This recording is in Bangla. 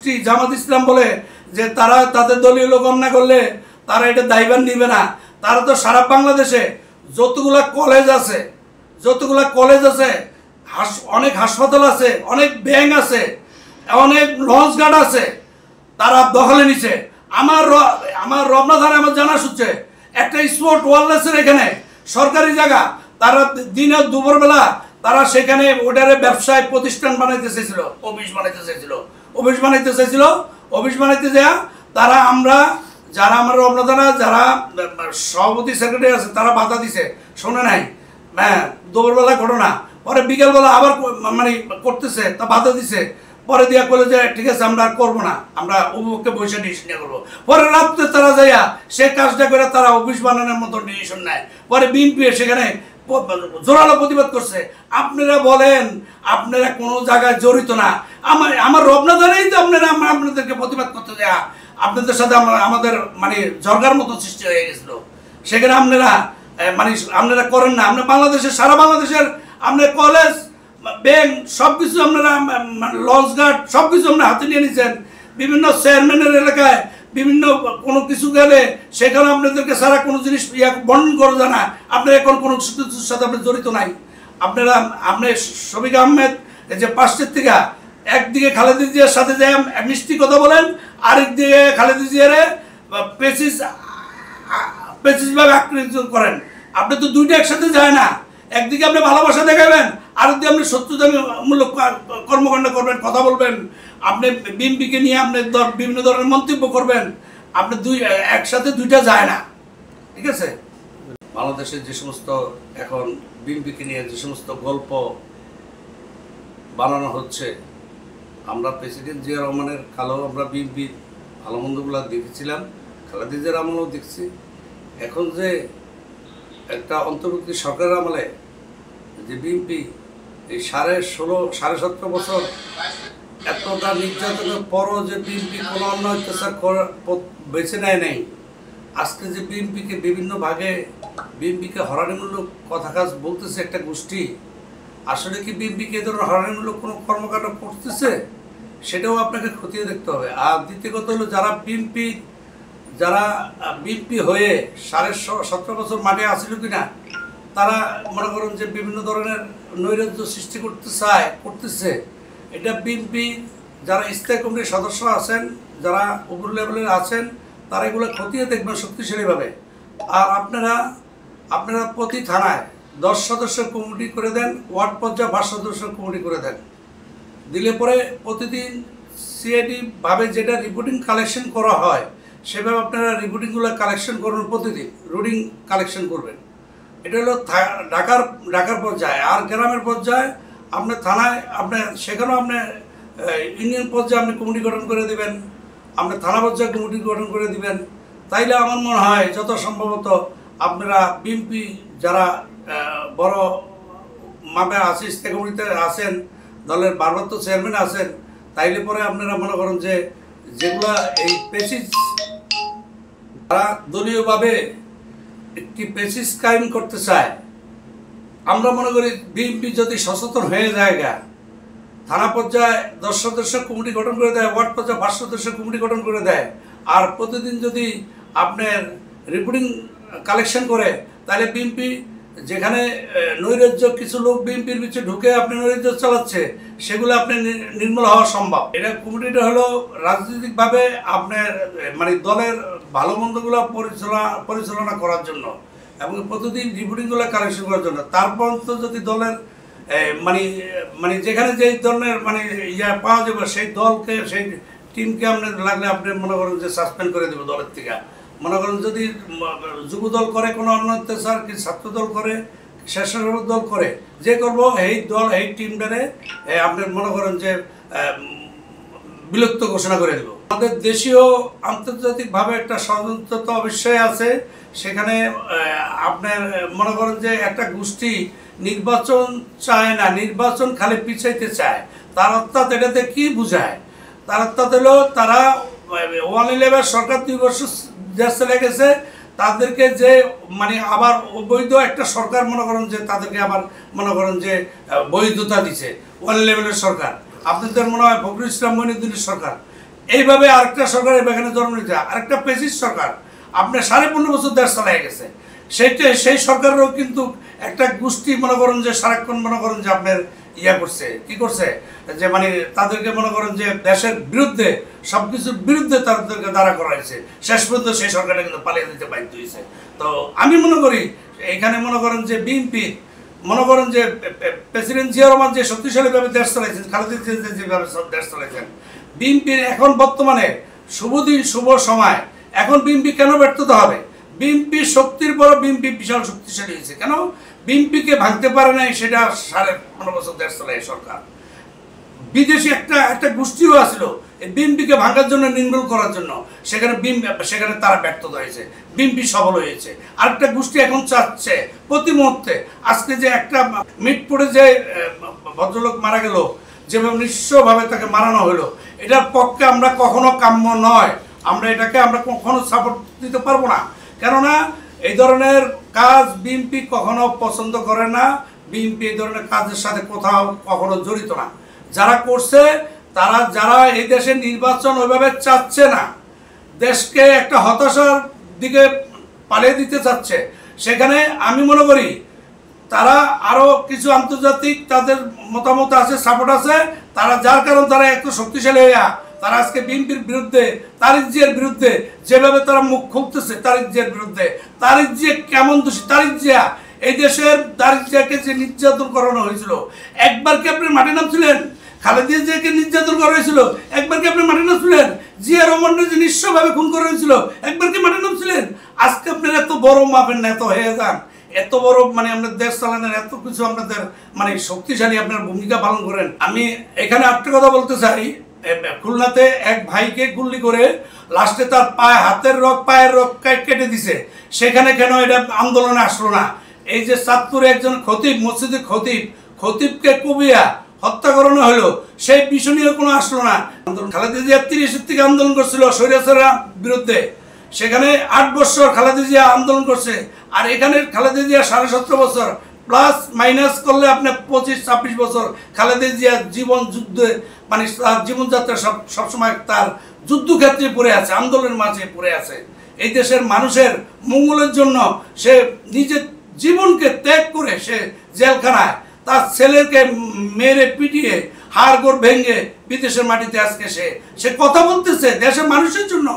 গোষ্ঠী জামাত ইসলাম বলে যে তারা তাদের দলীয় লোক অন্যায় করলে তারা এটা দায়ভার নিবে না। তারা তো সারা বাংলাদেশে যতগুলা কলেজ আছে, অনেক হাসপাতাল আছে, অনেক ব্যাংক আছে, অনেক লঞ্চ গার্ড আছে, তারা দখলে নিছে। আমার রমনা থানায় আমার জানা সূত্রে একটা স্পোর্ট ওয়ারলেসের এখানে সরকারি জায়গা, তারা দিনে দুপুরবেলা তারা সেখানে ওটারে ব্যবসায় প্রতিষ্ঠান বানাইতে চাইছিল, অফিস বানাইতে যায় তারা যারা আমার রমনা থানা যারা সভাপতি সেক্রেটারি আছে তারা বাধা দিছে, শোনে নাই। হ্যাঁ, দুপুরবেলা ঘটনা, পরে বিকেলবেলা আবার মানে করতেছে, তা বাধা দিছে। পরে দিয়া বলে যে ঠিক আছে আমরা আর করবো না, আমরা অভিভাবককে বসে ডিসিশন করবো। পরে রাত্রে তারা যাইয়া সে কাজটা করে তারা অফিস বানানোর মতো ডিসিশন নেয়। পরে বিএনপি সেখানে জোরালো প্রতিবাদ করছে। আপনারা বলেন আপনারা কোনো জায়গায় জড়িত না, আমার রমনা থানায় তো আপনাদেরকে প্রতিবাদ করতে দেয়া আপনাদের সাথে আমাদের মানে জর্গার মতো সৃষ্টি হয়ে গেছিল। সেখানে আপনারা করেন না। আপনার সারা বাংলাদেশের আপনার কলেজ ব্যাংক সবকিছু আপনারা লঞ্চ গার্ড সবকিছু আপনারা হাতে নিয়ে নিচ্ছেন। বিভিন্ন চেয়ারম্যানের এলাকায় বিভিন্ন কোনো কিছু গেলে সেখানে আপনাদেরকে সারা কোনো জিনিস বর্ণন করা যায় না। আপনারা এখন কোনো কিছুর সাথে আপনি জড়িত নাই। আপনি শফিক আহমেদ এই যে পাশের থেকে একদিকে খালেদা জিয়ার সাথে যে মিষ্টি কথা বলেন, আরেকদিকে খালেদা জিয়ারে পেসিসভাবে আক্রমণ করেন। আপনি তো দুইটা একসাথে যায় না। একদিকে আপনি ভালোবাসা দেখাবেন, আরেকদিকে আপনি শত্রুতামূলক কর্মকাণ্ড করবেন, কথা বলবেন, আপনি বিএনপিকে নিয়ে আপনি বিভিন্ন ধরনের মন্তব্য করবেন। আপনি একসাথে দুইটা যায় না, ঠিক আছে? বাংলাদেশের যে সমস্ত এখন বিএনপিকে নিয়ে যে সমস্ত গল্প বানানো হচ্ছে, আমরা প্রেসিডেন্ট জিয়া রহমানের কালেও আমরা বিএনপির ভালো মন্দগুলো দেখেছিলাম, খালেদা জিয়ার আমলেও দেখছি। এখন যে একটা অন্তর্বর্তী সরকারের আমলে যে বিএনপি এই 17.5 বছর এতটা নির্যাতনের পরও যে বিএনপি কোনো অন্য অত্যাচার বেছে নেয় নাই। আজকে যে বিএনপিকে বিভিন্ন ভাগে বিএনপিকে হয়রানিমূলক কথা কাজ বলতেছে একটা গোষ্ঠী, আসলে কি বিএনপিকে এ ধরনের হয়রানিমূলক কোনো কর্মকাণ্ড করতেছে সেটাও আপনাকে খতিয়ে দেখতে হবে। আর দ্বিতীয় কথা হলো যারা বিএনপি হয়ে 17.5 বছর মাঠে আসছিল কিনা, তারা মনে করেন যে বিভিন্ন ধরনের নৈরাজ্য সৃষ্টি করতেছে। এটা বিএনপি যারা স্থায়ী কমিটির সদস্য আছেন, যারা উপর লেভেলের আছেন, তারা এগুলো খতিয়ে দেখবেন শক্তিশালীভাবে। আর আপনারা প্রতি থানায় 10 সদস্যের কমিটি করে দেন, ওয়ার্ড পর্যায়ে 5 সদস্যের কমিটি করে দেন। দিলে পরে প্রতিদিন সিআইডি ভাবে যেটা রিপোর্টিং কালেকশন করা হয় সেভাবে আপনারা রিপোর্টিংগুলো কালেকশন করবেন, প্রতিদিন রুটিন কালেকশন করবেন। এটা হলো ঢাকার পর্যায়ে। আর গ্রামের পর্যায়ে আপনার থানায় সেখানেও আপনি ইউনিয়ন পর্যায়ে আপনি কমিটি গঠন করে দেবেন, আপনার থানা পর্যায়ে কমিটি গঠন করে দিবেন। তাইলে আমার মনে হয় যত সম্ভবত আপনারা বিএনপি যারা বড় মাপে আছে, স্থায়ী কমিটিতে আছেন, দলের ভারপ্রাপ্ত চেয়ারম্যান আছেন, তাইলে পরে আপনারা মনে করেন যে যেগুলা এই পেসিস তারা দলীয়ভাবে একটি পেসিস কায়েম করতে চায়, আমরা মনে করি বিএনপি যদি সচেতন হয়ে যায়, থানা পর্যায়ে 10 সদস্য কমিটি গঠন করে দেয়, ওয়ার্ড পর্যায়ে 5 সদস্য কমিটি গঠন করে দেয়, আর প্রতিদিন যদি আপনার রিপোর্টিং কালেকশন করে, তাহলে বিএনপি যেখানে নৈরাজ্য কিছু লোক বিএনপির পিছনে ঢুকে আপনি নৈরাজ্য চালাচ্ছে, সেগুলো আপনি নির্মূল হওয়া সম্ভব। এটা কমিটিটা হলো রাজনৈতিকভাবে আপনার মানে দলের ভালো মন্দগুলো পরিচালনা করার জন্য এবং প্রতিদিন রিপোর্টিংগুলো কালেকশন করার জন্য। তারপর তো যদি দলের মানে যেখানে যেই ধরনের পাওয়া যাবে সেই দলকে, সেই টিমকে আপনি লাগলে আপনি মনে করেন যে সাসপেন্ড করে দেবে দলের থেকে। মনে করেন যদি যুব দল করে কোনো অন্য অত্যাচার, কি ছাত্র দল করে, স্বেচ্ছাসেবক দল করে, যে করবো এই টিমটারে আপনি মনে করেন যে বিলুপ্ত ঘোষণা করে দেব। আমাদের দেশীয় আন্তর্জাতিকভাবে একটা ষড়যন্ত্র অবশ্যই আছে। সেখানে আপনার মনে করেন যে একটা গোষ্ঠী নির্বাচন চায় না, নির্বাচন খালি পিছাইতে চায়। তার অর্থাৎ এটাতে কি বুঝায়? তার অর্থাৎ হলো তারা 111 সরকার 2 বছর দেশ চলে গেছে, তাদেরকে যে আবার অবৈধ একটা সরকার মনে করেন যে তাদেরকে আবার মনে করেন যে বৈধতা দিচ্ছে 111 সরকার। আপনাদের মনে হয় ফখরুল ইসলাম মঈনুদ্দিনের সরকার। এইভাবে আরেকটা সরকার এখানে জন্ম নিতে, আরেকটা ফ্যাসিস্ট সরকার আপনার 15.5 বছর দেশ চালাই গেছে। সেই সরকারেরও কিন্তু একটা গোষ্ঠী মনে করেন যে সারাক্ষণ মনে করেন যে আপনার করছে, কি করছে যে মানে তাদেরকে মনে করেন যে দেশের বিরুদ্ধে সবকিছুর বিরুদ্ধে তাদেরকে দাঁড়া করা হয়েছে। শেষ পর্যন্ত সেই সরকারটা কিন্তু পালিয়ে দিতে বাধ্য হয়েছে। তো আমি মনে করি এখানে মনে করেন যে বিএনপি মনে করেন যে প্রেসিডেন্ট জিয়া রহমান যে শক্তিশালীভাবে দেশ চালাইছেন, খালেদা জিয়া যেভাবে দেশ চালাইছেন, বিএনপির এখন বর্তমানে শুভ দিন শুভ সময়। এখন বিএনপি কেন ব্যর্থতা হবে? বিএনপি শক্তির পর বিএনপি বিশাল শক্তিশালী হয়েছে। কেন বিএনপিকে ভাঙতে পারে নাই? সেটা 15.5 বছর দেশ চালায় সরকার। বিদেশি একটা গোষ্ঠীও আসছিল এই বিএনপিকে ভাঙার জন্য, নির্মূল করার জন্য। সেখানে তারা ব্যর্থতা হয়েছে, বিএনপি সফল হয়েছে। আরেকটা গোষ্ঠী এখন চাচ্ছে প্রতি মুহূর্তে, আজকে যে একটা মিটপুরে যে ভদ্রলোক মারা গেল, যেভাবে নিঃস্বভাবে তাকে মারানো হলো, এটার পক্ষে আমরা কখনো কাম্য নয়। আমরা কখনো সাপোর্ট দিতে পারবো না। কেননা এই ধরনের কাজ বিএনপি কখনো পছন্দ করে না। বিএনপি এই ধরনের কাজের সাথে কোথাও কখনো জড়িত না। যারা করছে যারা এই দেশে নির্বাচন ওইভাবে চাচ্ছে না, দেশকে একটা হতাশার দিকে পালিয়ে দিতে চাচ্ছে, সেখানে আমি মনে করি তারা আরো কিছু আন্তর্জাতিক তাদের মতামত আছে, সাপোর্ট আছে, যার কারণ তারা একটু শক্তিশালী হইয়া তারা আজকে বিএনপির বিরুদ্ধে, তারিক জিয়ার বিরুদ্ধে যেভাবে তারা মুখ খুলতেছে, তারিক জিয়ার বিরুদ্ধে। তারিক জিয়া কেমন দোষী? তারিক জিয়া এই দেশের তারিক জিয়াকে যে নির্যাতন করানো হয়েছিল, একবার কি আপনি মাঠে নামছিলেন? খালেদা জিয়াকে নির্যাতন করা হয়েছিল, একবার কি আপনি মাঠে নামছিলেন? জিয়া রহমানকে যে নিঃস্বভাবে খুন করা হয়েছিল, একবার কি মাঠে নামছিলেন? আজকে আপনার এত বড় মাপেন না, এত হয়ে যান, এত বড় মানে আমাদের দেশ চালানোর এত কিছু আপনাদের মানে শক্তিশালী আপনার ভূমিকা পালন করেন। আমি এখানে একটা কথা বলতে চাই, খুলনাতে এক ভাইকে গুলি করে লাস্টে তার হাতের রক পায়ের রক কেটে দিছে, সেখানে কেন এটা আন্দোলনে আসলো না? এই যে চাঁদপুরে একজন খতিব, মসজিদের খতিবকে কুবিয়া হত্যা করানো হলো, সেই বিষয় নিয়ে কোনো আসলো না। খালেদা জিয়া 30 থেকে আন্দোলন করছিল স্বৈরাচারের বিরুদ্ধে, সেখানে 8 বছর খালেদা জিয়া আন্দোলন করছে। আর এখানে খালেদা জিয়া 17.5 বছর প্লাস মাইনাস করলে আপনার 25-26 বছর খালেদা জিয়া জীবন যুদ্ধে মানে তার জীবনযাত্রা সবসময় তার যুদ্ধক্ষেত্রে পড়ে আছে, আন্দোলনের মাঝে পড়ে আছে। এই দেশের মানুষের মঙ্গলের জন্য সে নিজের জীবনকে ত্যাগ করে সে জেলখানায় তার ছেলেকে মেরে পিটিয়ে হাড়গোড় ভেঙে বিদেশের মাটিতে আজকে সে কথা বলতেছে দেশের মানুষের জন্য।